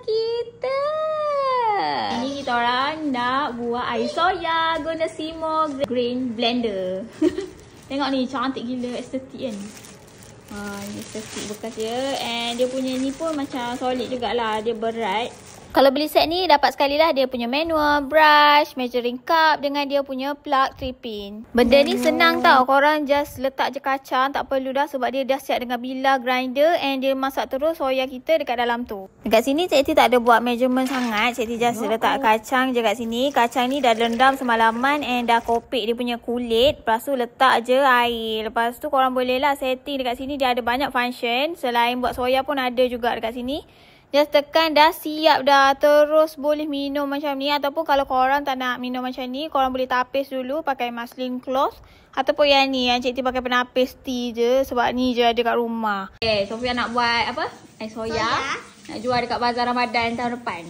kita. Ini kita orang nak buat air soya guna Simo Green Blender. Tengok ni, cantik gila, estetik kan. Ni estetik bekas dia. And dia punya ni pun macam solid jugalah, dia berat. Kalau beli set ni dapat sekali lah dia punya manual, brush, measuring cup dengan dia punya plug 3 pin. Benda ni senang tau. Korang just letak je kacang, tak perlu dah sebab dia dah siap dengan bilah grinder and dia masak terus soya kita dekat dalam tu. Dekat sini Cik T tak ada buat measurement sangat. Cik T just letak kacang je kat sini. Kacang ni dah rendam semalaman and dah kopek dia punya kulit. Lepas tu letak je air. Lepas tu korang boleh lah setting dekat sini. Dia ada banyak function. Selain buat soya pun ada juga dekat sini. Just tekan dah siap dah. Terus boleh minum macam ni. Ataupun kalau korang tak nak minum macam ni, korang boleh tapis dulu pakai muslin cloth. Ataupun yang ni, yang Cik T pakai penapis tea je. Sebab ni je ada kat rumah. Okay, Sofia nak buat apa? Air soya. Nak jual dekat bazar Ramadan tahun depan.